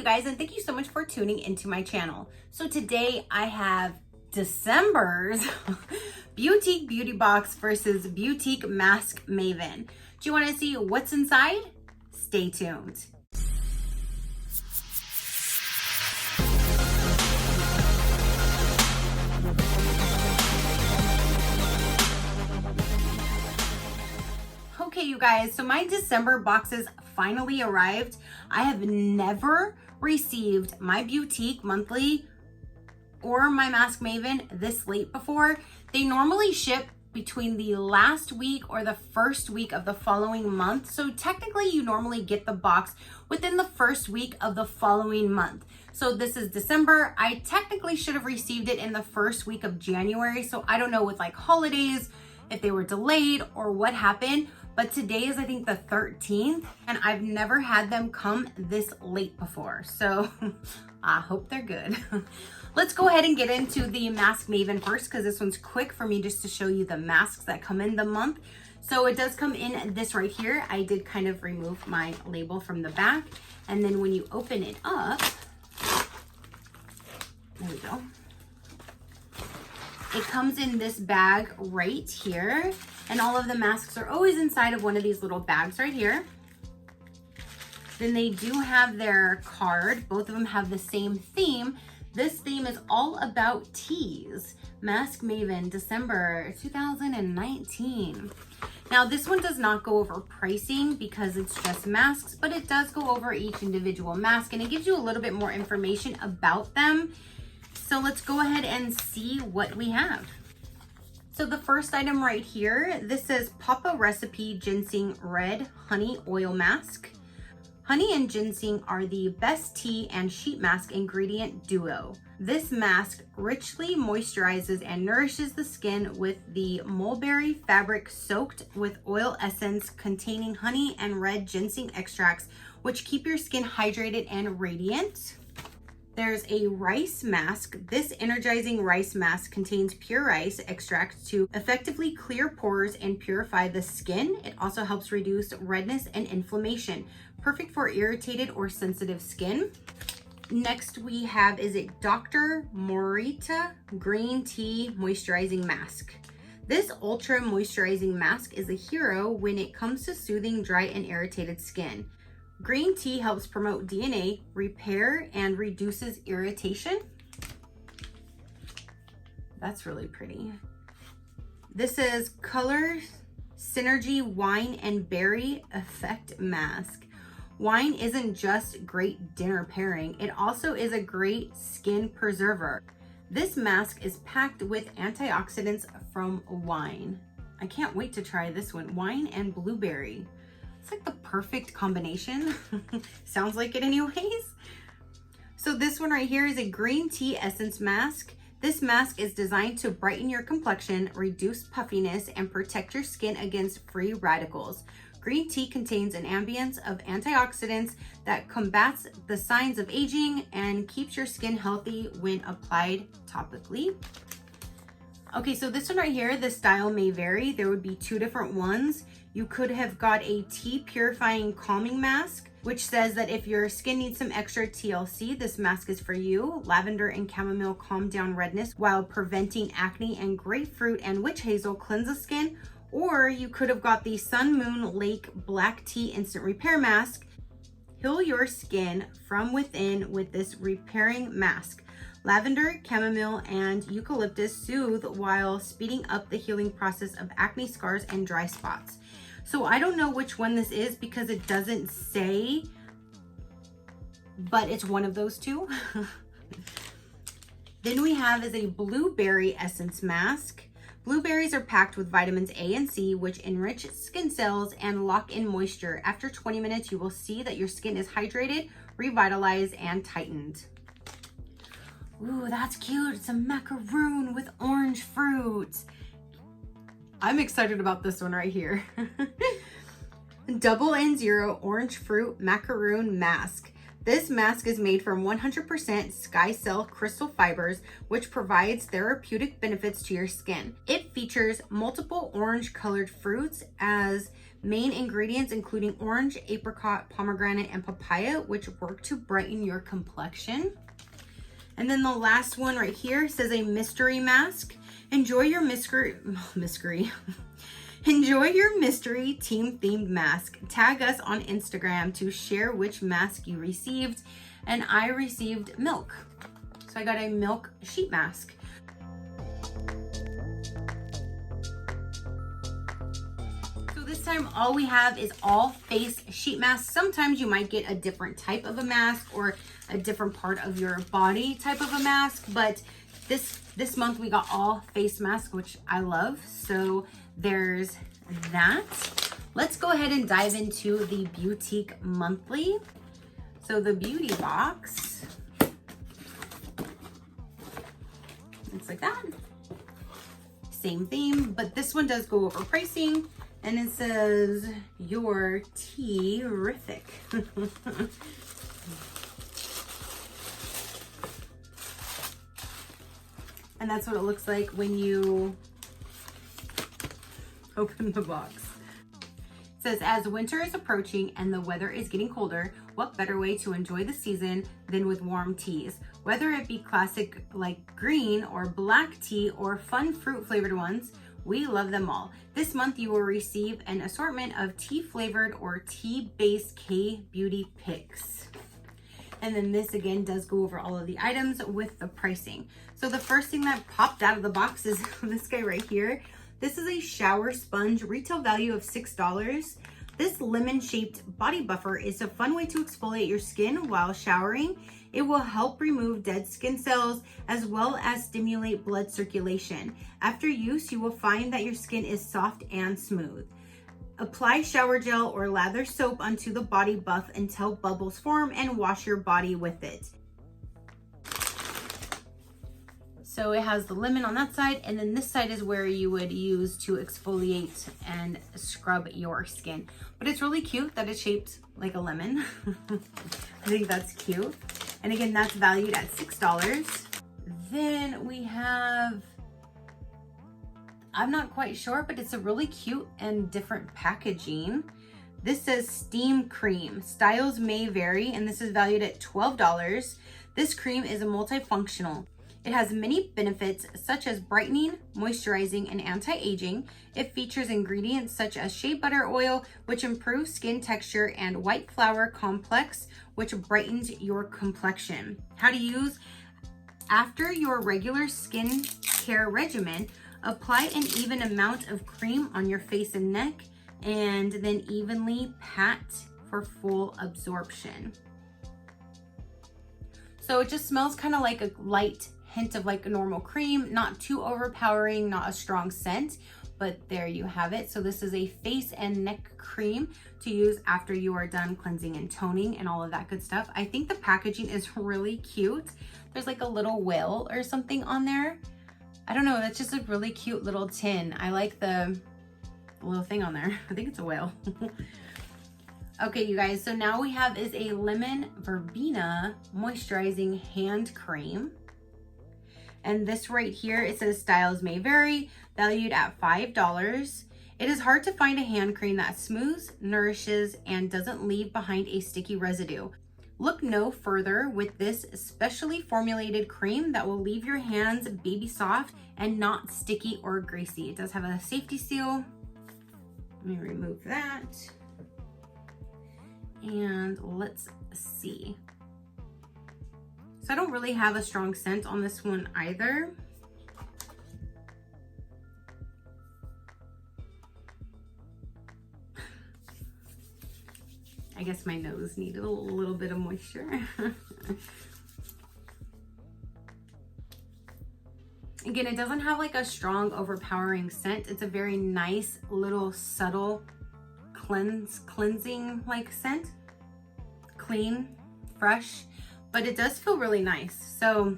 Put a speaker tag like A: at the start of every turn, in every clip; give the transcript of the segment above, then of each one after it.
A: you guys, and thank you so much for tuning into my channel. So today I have December's Beauteque Beauty Box versus Beauteque Mask Maven. Do you want to see what's inside? Stay tuned. Okay, you guys, so my December boxes finally arrived. I have never received my Beauteque monthly or my Mask Maven this late before. They normally ship between the last week or the first week of the following month. So technically you normally get the box within the first week of the following month. So this is December. I technically should have received it in the first week of January. So I don't know with like holidays, if they were delayed or what happened. But today is, I think, the 13th, and I've never had them come this late before. So I hope they're good. Let's go ahead and get into the Mask Maven first, because this one's quick for me just to show you the masks that come in the month. So it does come in this right here. I did kind of remove my label from the back. And then when you open it up, there we go. It comes in this bag right here, and all of the masks are always inside of one of these little bags right here. Then they do have their card. Both of them have the same theme. This theme is all about teas. Mask Maven, December 2019. Now this one does not go over pricing because it's just masks, but it does go over each individual mask, and it gives you a little bit more information about them. So let's go ahead and see what we have. So the first item right here, this says Papa Recipe Ginseng Red Honey Oil Mask. Honey and ginseng are the best tea and sheet mask ingredient duo. This mask richly moisturizes and nourishes the skin with the mulberry fabric soaked with oil essence containing honey and red ginseng extracts, which keep your skin hydrated and radiant. There's a rice mask. This energizing rice mask contains pure rice extract to effectively clear pores and purify the skin. It also helps reduce redness and inflammation, perfect for irritated or sensitive skin. Next we have is a Dr. Morita Green Tea Moisturizing Mask. This ultra moisturizing mask is a hero when it comes to soothing dry and irritated skin. Green tea helps promote DNA repair and reduces irritation. That's really pretty. This is Color Synergy Wine and Berry Effect Mask. Wine isn't just great dinner pairing, it also is a great skin preserver. This mask is packed with antioxidants from wine. I can't wait to try this one. Wine and blueberry. It's like the perfect combination. Sounds like it anyways. So this one right here is a green tea essence mask. This mask is designed to brighten your complexion, reduce puffiness, and protect your skin against free radicals. Green tea contains an ambience of antioxidants that combats the signs of aging and keeps your skin healthy when applied topically. Okay, so this one right here, the style may vary. There would be two different ones. You could have got a tea purifying calming mask, which says that if your skin needs some extra TLC, this mask is for you. Lavender and chamomile calm down redness while preventing acne, and grapefruit and witch hazel cleanse the skin. Or you could have got the Sun Moon Lake Black Tea Instant Repair Mask. Heal your skin from within with this repairing mask. Lavender, chamomile, and eucalyptus soothe while speeding up the healing process of acne scars and dry spots. So I don't know which one this is because it doesn't say, but it's one of those two. Then we have is a blueberry essence mask. Blueberries are packed with vitamins A and C, which enrich skin cells and lock in moisture. After 20 minutes, you will see that your skin is hydrated, revitalized, and tightened. Ooh, that's cute. It's a macaroon with orange fruit. I'm excited about this one right here. Double N0 Orange Fruit Macaroon Mask. This mask is made from 100% Sky Cell crystal fibers, which provides therapeutic benefits to your skin. It features multiple orange colored fruits as main ingredients, including orange, apricot, pomegranate, and papaya, which work to brighten your complexion. And then the last one right here says a mystery mask. Enjoy your Enjoy your mystery team themed mask. Tag us on Instagram to share which mask you received. And I received milk. So I got a milk sheet mask. So this time all we have is all face sheet masks. Sometimes you might get a different type of a mask or a different part of your body type of a mask, but this month we got all face masks, which I love. So there's that. Let's go ahead and dive into the Beauteque monthly. So the beauty box looks like that. Same theme, but this one does go over pricing, and it says you're terrific. And that's what it looks like when you open the box. It says, as winter is approaching and the weather is getting colder, what better way to enjoy the season than with warm teas? Whether it be classic like green or black tea or fun fruit flavored ones, we love them all. This month you will receive an assortment of tea flavored or tea based K beauty picks. And then this again does go over all of the items with the pricing. So the first thing that popped out of the box is this guy right here. This is a shower sponge, retail value of $6. This lemon shaped body buffer is a fun way to exfoliate your skin while showering. It will help remove dead skin cells as well as stimulate blood circulation. After use, you will find that your skin is soft and smooth. Apply shower gel or lather soap onto the body buff until bubbles form and wash your body with it. So it has the lemon on that side, and then this side is where you would use to exfoliate and scrub your skin. But it's really cute that it's shaped like a lemon. I think that's cute. And again, that's valued at $6. Then we have, I'm not quite sure, but it's a really cute and different packaging. This says Steam Cream. Styles may vary, and this is valued at $12. This cream is a multifunctional. It has many benefits such as brightening, moisturizing, and anti-aging. It features ingredients such as shea butter oil, which improves skin texture, and white flower complex, which brightens your complexion. How to use: after your regular skin care regimen, apply an even amount of cream on your face and neck, and then evenly pat for full absorption. So it just smells kind of like a light hint of like a normal cream, not too overpowering, not a strong scent, but there you have it. So this is a face and neck cream to use after you are done cleansing and toning and all of that good stuff. I think the packaging is really cute. There's like a little whale or something on there. I don't know, that's just a really cute little tin. I like the little thing on there. I think it's a whale. Okay, you guys, so now we have is a lemon verbena moisturizing hand cream. And this right here, it says styles may vary, valued at $5. It is hard to find a hand cream that smooths, nourishes, and doesn't leave behind a sticky residue. Look no further with this specially formulated cream that will leave your hands baby soft and not sticky or greasy. It does have a safety seal. Let me remove that. And let's see. So I don't really have a strong scent on this one either. I guess my nose needed a little bit of moisture. Again, it doesn't have like a strong overpowering scent. It's a very nice little subtle cleansing like scent. Clean, fresh, but it does feel really nice. So,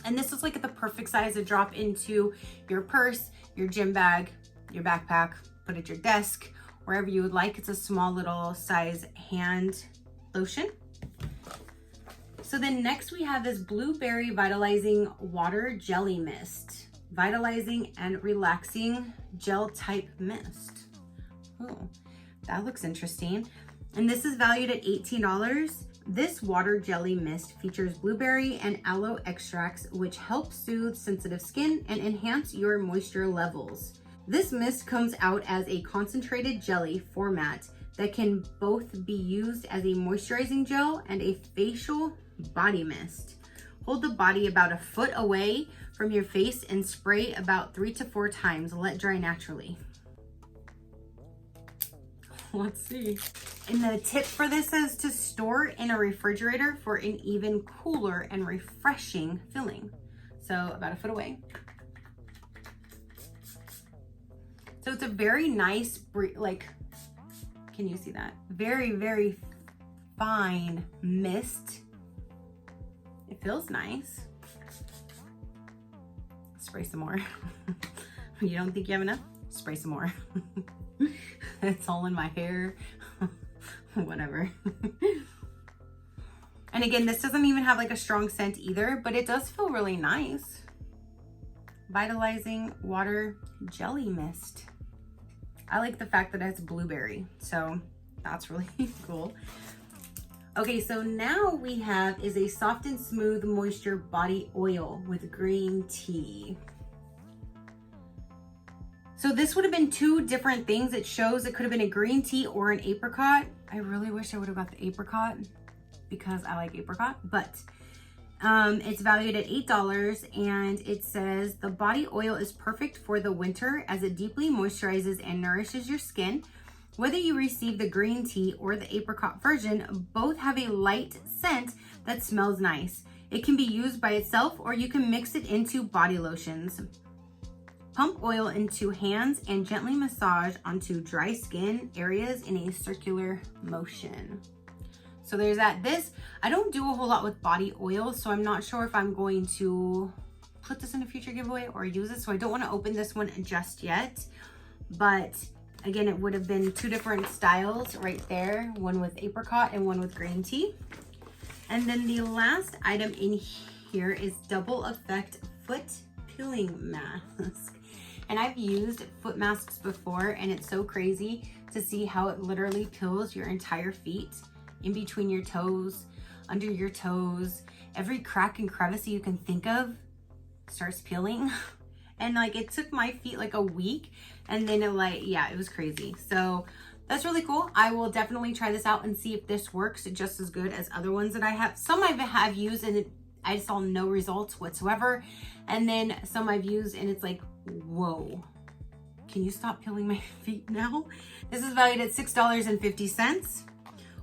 A: and this is like the perfect size to drop into your purse, your gym bag, your backpack, put at your desk, wherever you would like. It's a small little size hand lotion. So then next we have this Blueberry Vitalizing Water Jelly Mist. Vitalizing and relaxing gel type mist. Oh, that looks interesting. And this is valued at $18. This water jelly mist features blueberry and aloe extracts, which help soothe sensitive skin and enhance your moisture levels. This mist comes out as a concentrated jelly format that can both be used as a moisturizing gel and a facial body mist. Hold the body about a foot away from your face and spray about 3 to 4 times. Let dry naturally. Let's see. And the tip for this says to store in a refrigerator for an even cooler and refreshing feeling. So about a foot away. So it's a very nice, like, can you see that? Very, very fine mist. It feels nice. Spray some more. You don't think you have enough? Spray some more. It's all in my hair. Whatever. And again, this doesn't even have like a strong scent either, but it does feel really nice. Vitalizing Water Jelly Mist. I like the fact that it's blueberry, so that's really cool. Okay, so now we have is a soft and smooth moisture body oil with green tea. So this would have been 2 different things. It shows it could have been a green tea or an apricot. I really wish I would have got the apricot because I like apricot, but it's valued at $8 and it says the body oil is perfect for the winter as it deeply moisturizes and nourishes your skin. Whether you receive the green tea or the apricot version, both have a light scent that smells nice. It can be used by itself or you can mix it into body lotions. Pump oil into hands and gently massage onto dry skin areas in a circular motion. So there's that. I don't do a whole lot with body oil, so I'm not sure if I'm going to put this in a future giveaway or use it. So I don't want to open this one just yet. But again, it would have been 2 different styles right there. One with apricot and one with green tea. And then the last item in here is Double Effect Foot Peeling Mask. And I've used foot masks before and it's so crazy to see how it literally peels your entire feet, in between your toes, under your toes, every crack and crevice you can think of starts peeling. And like it took my feet like a week and then it was crazy. So that's really cool. I will definitely try this out and see if this works just as good as other ones that I have. Some I have used and I saw no results whatsoever. And then some I've used and it's like, whoa, can you stop peeling my feet now? This is valued at $6.50.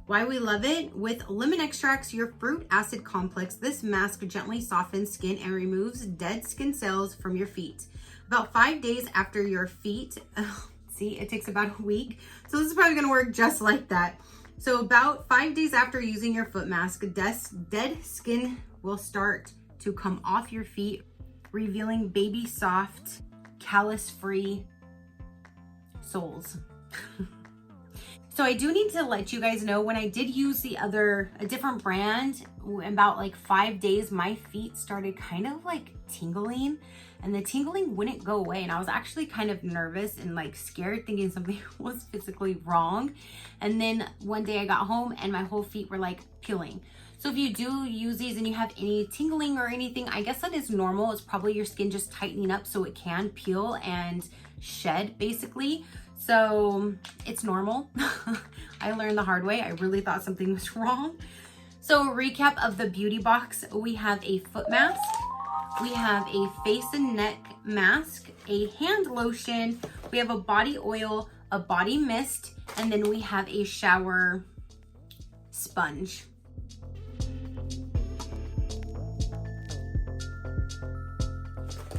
A: Why we love it: with lemon extracts, your fruit acid complex, this mask gently softens skin and removes dead skin cells from your feet. About 5 days after your feet, see, it takes about a week. So this is probably gonna work just like that. So about 5 days after using your foot mask, dead skin will start to come off your feet, revealing baby soft, callus-free soles. So I do need to let you guys know, when I did use a different brand, about like 5 days, my feet started kind of like tingling and the tingling wouldn't go away. And I was actually kind of nervous and like scared, thinking something was physically wrong. And then one day I got home and my whole feet were like peeling. So if you do use these and you have any tingling or anything, I guess that is normal. It's probably your skin just tightening up so it can peel and shed basically. So it's normal. I learned the hard way. I really thought something was wrong. So a recap of the beauty box: we have a foot mask, we have a face and neck mask, a hand lotion, we have a body oil, a body mist, and then we have a shower sponge.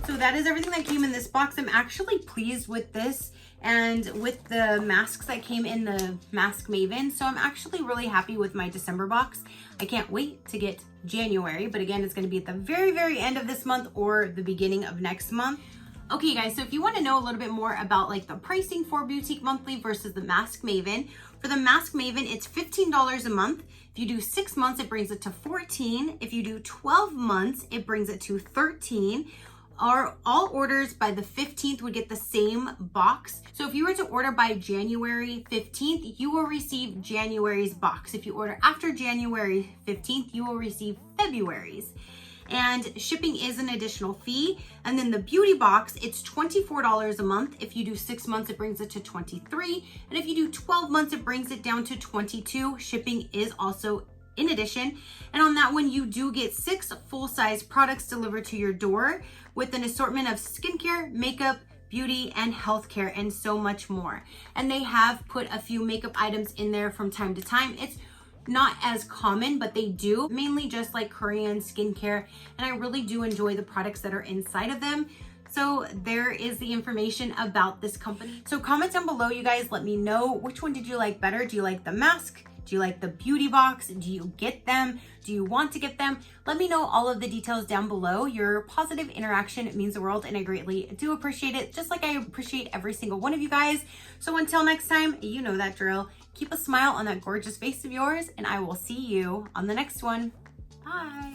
A: So that is everything that came in this box. I'm actually pleased with this and with the masks that came in the Mask Maven. So I'm actually really happy with my December box. I can't wait to get January, but again, it's going to be at the very, very end of this month or the beginning of next month. Okay guys, so if you want to know a little bit more about like the pricing for Beauteque Monthly versus the Mask Maven, for the Mask Maven, it's $15 a month. If you do 6 months, it brings it to $14. If you do 12 months, it brings it to $13. All orders by the 15th would get the same box. So if you were to order by January 15th, you will receive January's box. If you order after January 15th, you will receive February's. And shipping is an additional fee. And then the beauty box, it's $24 a month. If you do 6 months, it brings it to $23. And if you do 12 months, it brings it down to $22. Shipping is also in addition. And on that one, you do get 6 full-size products delivered to your door with an assortment of skincare, makeup, beauty, and healthcare, and so much more. And they have put a few makeup items in there from time to time. It's not as common, but they do, mainly just like Korean skincare, and I really do enjoy the products that are inside of them. So there is the information about this company. So comment down below, you guys, let me know which one did you like better. Do you like the mask? Do you like the beauty box? Do you get them? Do you want to get them? Let me know all of the details down below. Your positive interaction means the world, and I greatly do appreciate it, just like I appreciate every single one of you guys. So until next time, you know that drill. Keep a smile on that gorgeous face of yours, and I will see you on the next one. Bye.